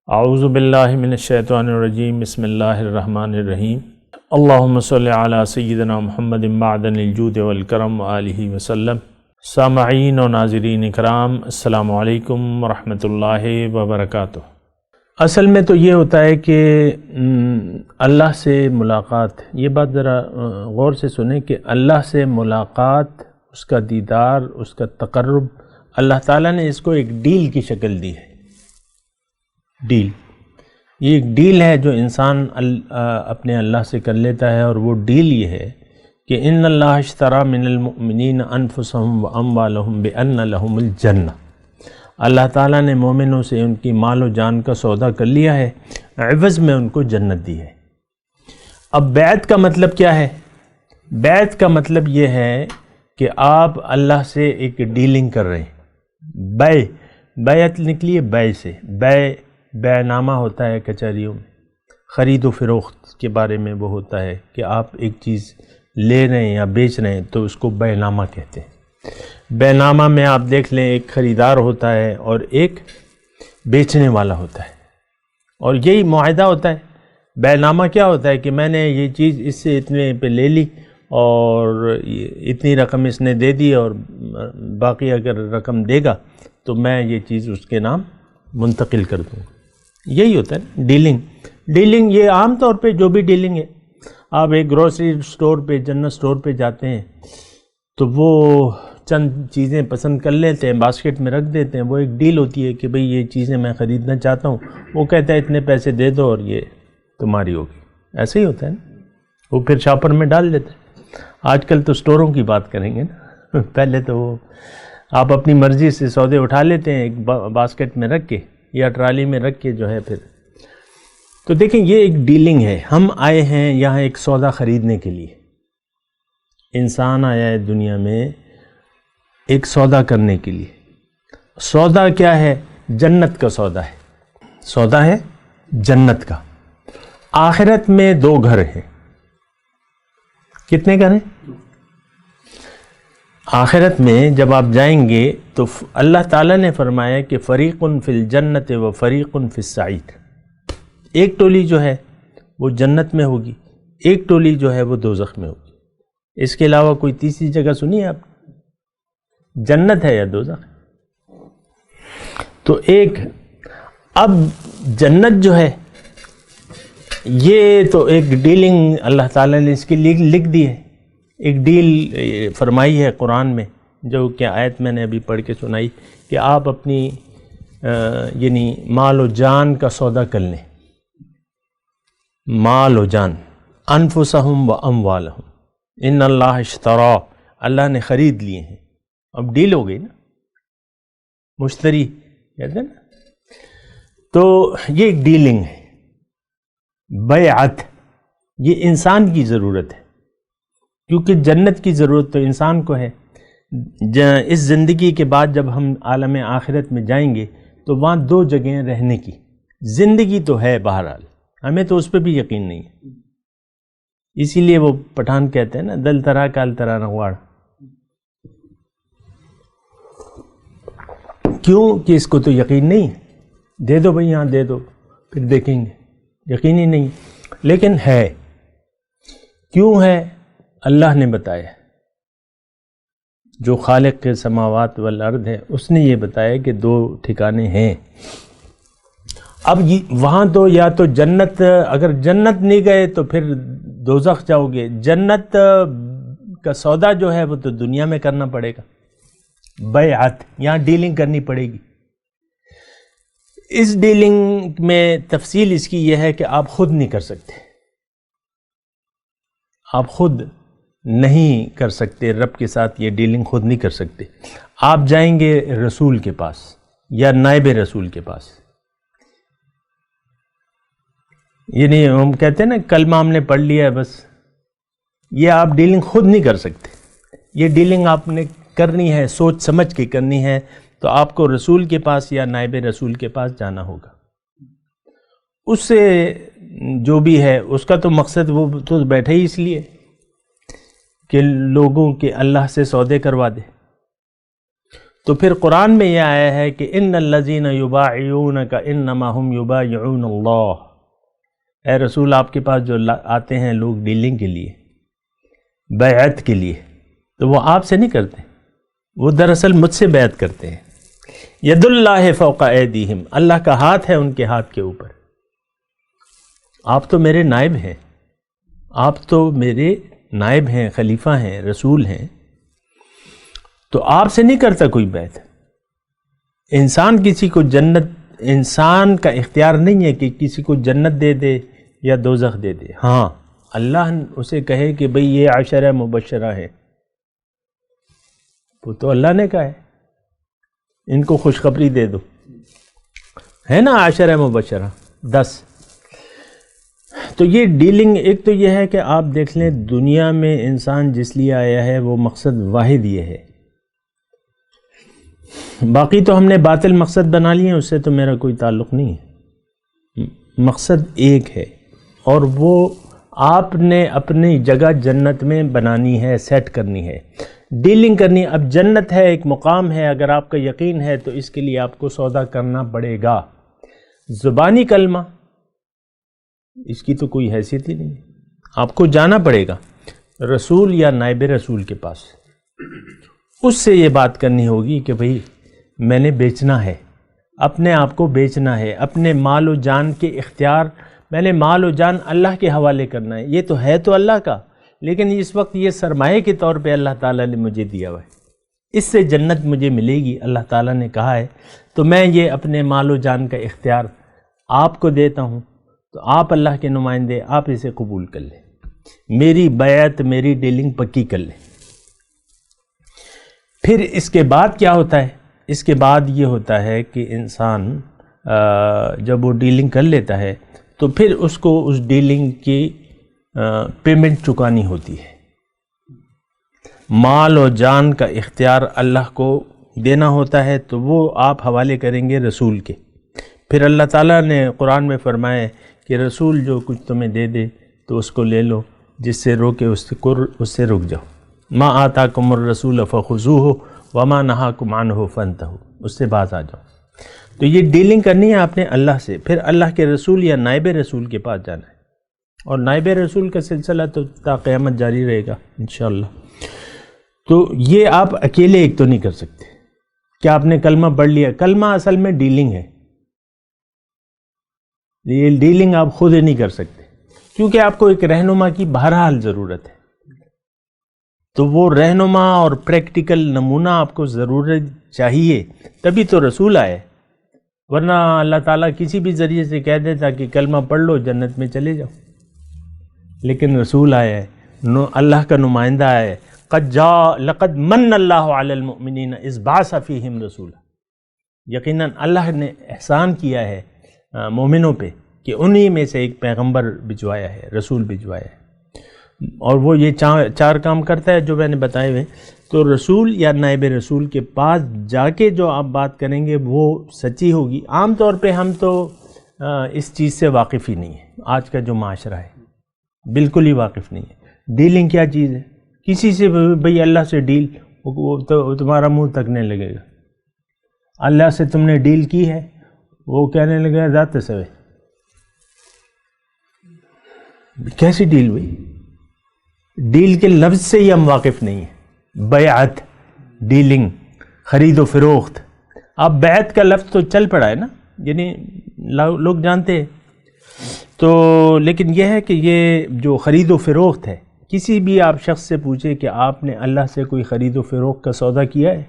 اعوذ باللہ من الشیطان الرجیم بسم اللہ الرحمن الرحیم اللہم صلی علی سیدنا محمد معدن الجود والکرم وآلہ وسلم۔ سامعین و ناظرین اکرام، السلام علیکم ورحمۃ اللہ وبرکاتہ۔ اصل میں تو یہ ہوتا ہے کہ اللہ سے ملاقات، یہ بات ذرا غور سے سنیں کہ اللہ سے ملاقات، اس کا دیدار، اس کا تقرب، اللہ تعالیٰ نے اس کو ایک ڈیل کی شکل دی ہے۔ ڈیل، یہ ایک ڈیل ہے جو انسان اپنے اللہ سے کر لیتا ہے، اور وہ ڈیل یہ ہے کہ ان اللہ اشتری من المؤمنین انفسهم واموالهم بان لهم الجنہ، اللہ تعالیٰ نے مومنوں سے ان کی مال و جان کا سودا کر لیا ہے، عوض میں ان کو جنت دی ہے۔ اب بیعت کا مطلب کیا ہے؟ بیعت کا مطلب یہ ہے کہ آپ اللہ سے ایک ڈیلنگ کر رہے ہیں۔ بیعت نکلی ہے بے سے، بے نامہ ہوتا ہے کچہریوں میں، خرید و فروخت کے بارے میں وہ ہوتا ہے کہ آپ ایک چیز لے رہے ہیں یا بیچ رہے ہیں تو اس کو بے نامہ کہتے ہیں۔ بے نامہ میں آپ دیکھ لیں ایک خریدار ہوتا ہے اور ایک بیچنے والا ہوتا ہے، اور یہی معاہدہ ہوتا ہے۔ بے نامہ کیا ہوتا ہے کہ میں نے یہ چیز اس سے اتنے پہ لے لی اور اتنی رقم اس نے دے دی، اور باقی اگر رقم دے گا تو میں یہ چیز اس کے نام منتقل کر دوں گا۔ یہی ہوتا ہے نا ڈیلنگ۔ یہ عام طور پہ جو بھی ڈیلنگ ہے، آپ ایک گروسری سٹور پہ، جنرل سٹور پہ جاتے ہیں تو وہ چند چیزیں پسند کر لیتے ہیں، باسکٹ میں رکھ دیتے ہیں، وہ ایک ڈیل ہوتی ہے کہ بھئی یہ چیزیں میں خریدنا چاہتا ہوں، وہ کہتا ہے اتنے پیسے دے دو اور یہ تمہاری ہوگی۔ ایسے ہی ہوتا ہے نا، وہ پھر شاپر میں ڈال دیتے ہیں۔ آج کل تو سٹوروں کی بات کریں گے نا، پہلے تو وہ آپ اپنی مرضی سے سودے اٹھا لیتے ہیں ایک باسکٹ میں رکھ کے یا ٹرالی میں رکھ کے جو ہے پھر۔ تو دیکھیں یہ ایک ڈیلنگ ہے۔ ہم آئے ہیں یہاں ایک سودا خریدنے کے لیے، انسان آیا ہے دنیا میں ایک سودا کرنے کے لیے۔ سودا کیا ہے؟ جنت کا سودا ہے۔ سودا ہے جنت کا۔ آخرت میں 2 گھر ہیں۔ کتنے گھر ہیں؟ آخرت میں جب آپ جائیں گے تو اللہ تعالیٰ نے فرمایا کہ فریق فی الجنت و فریق فی السعیر۔ ایک ٹولی جو ہے وہ جنت میں ہوگی، ایک ٹولی جو ہے وہ دوزخ میں ہوگی۔ اس کے علاوہ کوئی تیسری جگہ سنی ہے آپ؟ جنت ہے یا دوزخ؟ تو ایک، اب جنت جو ہے یہ تو ایک ڈیلنگ اللہ تعالیٰ نے اس کی لکھ دی ہے، ایک ڈیل فرمائی ہے قرآن میں، جو کہ آیت میں نے ابھی پڑھ کے سنائی کہ آپ اپنی یعنی مال و جان کا سودا کر لیں۔ مال و جان، انفسہم و اموالہم، ان اللہ اشتری، اللہ نے خرید لیے ہیں۔ اب ڈیل ہو گئی نا، مشتری کہتے ہیں نا، تو یہ ایک ڈیلنگ ہے۔ بیعت، یہ انسان کی ضرورت ہے، کیونکہ جنت کی ضرورت تو انسان کو ہے۔ اس زندگی کے بعد جب ہم عالم آخرت میں جائیں گے تو وہاں 2 جگہیں رہنے کی زندگی تو ہے، بہرحال ہمیں تو اس پہ بھی یقین نہیں ہے۔ اسی لیے وہ پٹھان کہتے ہیں نا، دل ترا کال ترا نغواڑ، کیوں کہ اس کو تو یقین نہیں ہے۔ دے دو بھئی، یہاں دے دو، پھر دیکھیں گے، یقین ہی نہیں، لیکن ہے۔ کیوں ہے؟ اللہ نے بتایا، جو خالق کے سماوات والارض ہے اس نے یہ بتایا کہ 2 ٹھکانے ہیں۔ اب وہاں تو یا تو جنت، اگر جنت نہیں گئے تو پھر دوزخ جاؤ گے۔ جنت کا سودا جو ہے وہ تو دنیا میں کرنا پڑے گا، بیعت، یہاں ڈیلنگ کرنی پڑے گی۔ اس ڈیلنگ میں تفصیل اس کی یہ ہے کہ آپ خود نہیں کر سکتے، آپ خود نہیں کر سکتے، رب کے ساتھ یہ ڈیلنگ خود نہیں کر سکتے۔ آپ جائیں گے رسول کے پاس یا نائب رسول کے پاس، یعنی ہم کہتے ہیں نا کلمہ ہم نے پڑھ لیا ہے بس، یہ آپ ڈیلنگ خود نہیں کر سکتے۔ یہ ڈیلنگ آپ نے کرنی ہے، سوچ سمجھ کے کرنی ہے، تو آپ کو رسول کے پاس یا نائب رسول کے پاس جانا ہوگا۔ اس سے جو بھی ہے اس کا تو مقصد، وہ تو بیٹھے ہی اس لیے کہ لوگوں کے اللہ سے سودے کروا دے۔ تو پھر قرآن میں یہ آیا ہے کہ ان الذین یبایعونک انما هم یبایعون اللہ، اے رسول آپ کے پاس جو آتے ہیں لوگ ڈیلنگ کے لیے، بیعت کے لیے، تو وہ آپ سے نہیں کرتے، وہ دراصل مجھ سے بیعت کرتے ہیں۔ ید اللہ فوق ایدیہم، اللہ کا ہاتھ ہے ان کے ہاتھ کے اوپر۔ آپ تو میرے نائب ہیں، آپ تو میرے نائب ہیں، خلیفہ ہیں، رسول ہیں، تو آپ سے نہیں کرتا کوئی بیعت۔ انسان کسی کو جنت، انسان کا اختیار نہیں ہے کہ کسی کو جنت دے دے یا دوزخ دے دے۔ ہاں اللہ اسے کہے کہ بھئی یہ عشرہ مبشرہ ہے، وہ تو اللہ نے کہا ہے ان کو خوشخبری دے دو، ہے نا عشرہ مبشرہ 10۔ تو یہ ڈیلنگ، ایک تو یہ ہے کہ آپ دیکھ لیں دنیا میں انسان جس لیے آیا ہے وہ مقصد واحد یہ ہے، باقی تو ہم نے باطل مقصد بنا لیے ہیں، اس سے تو میرا کوئی تعلق نہیں ہے۔ مقصد ایک ہے اور وہ آپ نے اپنی جگہ جنت میں بنانی ہے، سیٹ کرنی ہے، ڈیلنگ کرنی۔ اب جنت ہے، ایک مقام ہے، اگر آپ کا یقین ہے تو اس کے لیے آپ کو سودا کرنا پڑے گا۔ زبانی کلمہ اس کی تو کوئی حیثیت ہی نہیں، آپ کو جانا پڑے گا رسول یا نائب رسول کے پاس، اس سے یہ بات کرنی ہوگی کہ بھئی میں نے بیچنا ہے، اپنے آپ کو بیچنا ہے، اپنے مال و جان کے اختیار، میں نے مال و جان اللہ کے حوالے کرنا ہے۔ یہ تو ہے تو اللہ کا، لیکن اس وقت یہ سرمایہ کے طور پہ اللہ تعالیٰ نے مجھے دیا ہوا ہے، اس سے جنت مجھے ملے گی، اللہ تعالیٰ نے کہا ہے، تو میں یہ اپنے مال و جان کا اختیار آپ کو دیتا ہوں، تو آپ اللہ کے نمائندے، آپ اسے قبول کر لیں، میری بیعت، میری ڈیلنگ پکی کر لیں۔ پھر اس کے بعد کیا ہوتا ہے؟ اس کے بعد یہ ہوتا ہے کہ انسان جب وہ ڈیلنگ کر لیتا ہے تو پھر اس کو اس ڈیلنگ کی پیمنٹ چکانی ہوتی ہے۔ مال و جان کا اختیار اللہ کو دینا ہوتا ہے، تو وہ آپ حوالے کریں گے رسول کے۔ پھر اللہ تعالیٰ نے قرآن میں فرمایا کہ رسول جو کچھ تمہیں دے دے تو اس کو لے لو، جس سے روکے اس سے رک جاؤ۔ ما آتاکم الرسول فخذوہ وما نہاکم عنہ فانتہوا، اس سے باز آ جاؤ۔ تو یہ ڈیلنگ کرنی ہے آپ نے اللہ سے، پھر اللہ کے رسول یا نائب رسول کے پاس جانا ہے، اور نائب رسول کا سلسلہ تو تا قیامت جاری رہے گا انشاءاللہ۔ تو یہ آپ اکیلے ایک تو نہیں کر سکتے کہ آپ نے کلمہ پڑھ لیا، کلمہ اصل میں ڈیلنگ ہے، یہ ڈیلنگ آپ خود نہیں کر سکتے، کیونکہ آپ کو ایک رہنما کی بہرحال ضرورت ہے، تو وہ رہنما اور پریکٹیکل نمونہ آپ کو ضرورت چاہیے، تبھی تو رسول آئے، ورنہ اللہ تعالیٰ کسی بھی ذریعے سے کہہ دیتا کہ کلمہ پڑھ لو جنت میں چلے جاؤ، لیکن رسول آیا ہے، اللہ کا نمائندہ آیا ہے۔ لقد من اللہ علی المؤمنین اذ بعث فیہم رسولا، یقیناً اللہ نے احسان کیا ہے مومنوں پہ کہ انہی میں سے ایک پیغمبر بھجوایا ہے، رسول بھجوایا ہے، اور وہ یہ چار کام کرتا ہے جو میں نے بتائے ہوئے۔ تو رسول یا نائب رسول کے پاس جا کے جو آپ بات کریں گے وہ سچی ہوگی۔ عام طور پہ ہم تو اس چیز سے واقف ہی نہیں ہیں، آج کا جو معاشرہ ہے بالکل ہی واقف نہیں ہے۔ ڈیلنگ کیا چیز ہے؟ کسی سے بھئی اللہ سے ڈیل، وہ تو تمہارا منہ تکنے لگے گا۔ اللہ سے تم نے ڈیل کی ہے، وہ کہنے لگا ذات سوے، کیسی ڈیل ہوئی؟ ڈیل کے لفظ سے ہی ہم واقف نہیں ہیں۔ بیعت، ڈیلنگ، خرید و فروخت، اب بیعت کا لفظ تو چل پڑا ہے نا، یعنی لوگ جانتے ہیں، تو لیکن یہ ہے کہ یہ جو خرید و فروخت ہے، کسی بھی آپ شخص سے پوچھے کہ آپ نے اللہ سے کوئی خرید و فروخت کا سودا کیا ہے،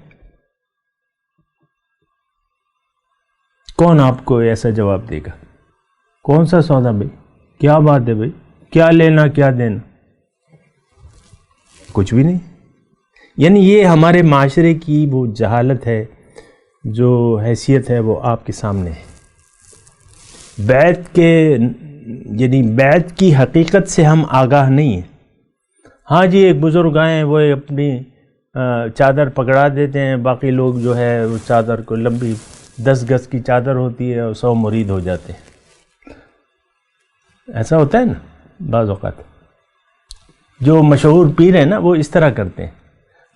کون آپ کو ایسا جواب دے گا؟ کون سا سودا بھائی؟ کیا بات ہے بھائی؟ کیا لینا کیا دینا؟ کچھ بھی نہیں۔ یعنی یہ ہمارے معاشرے کی وہ جہالت ہے، جو حیثیت ہے وہ آپ کے سامنے ہے۔ بیعت کی حقیقت سے ہم آگاہ نہیں ہیں۔ ہاں جی، ایک بزرگ آئے، وہ اپنی چادر پکڑا دیتے ہیں، باقی لوگ جو ہے اس چادر کو، لمبی 10 گز کی چادر ہوتی ہے اور 100 مرید ہو جاتے ہیں۔ ایسا ہوتا ہے نا بعض اوقات، جو مشہور پیر ہیں نا وہ اس طرح کرتے ہیں،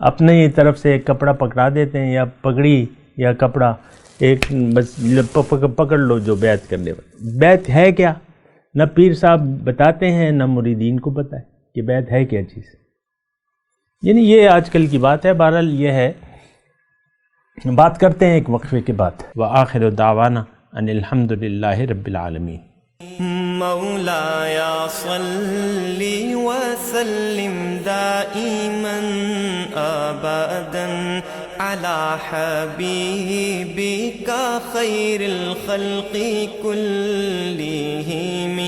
اپنے ہی طرف سے ایک کپڑا پکڑا دیتے ہیں یا پگڑی یا کپڑا ایک بس پکڑ لو جو بیعت کرنے والا. بیعت ہے کیا؟ نہ پیر صاحب بتاتے ہیں نہ مریدین کو پتہ ہے کہ بیعت ہے کیا چیز. یعنی یہ آج کل کی بات ہے. بہرحال یہ ہے. بات کرتے ہیں ایک وقفے کے بعد. وآخر دعوانا ان الحمد للہ رب العالمین. مولایا صلی وسلم دائما ابدا على حبيبك خير الخلق كلهم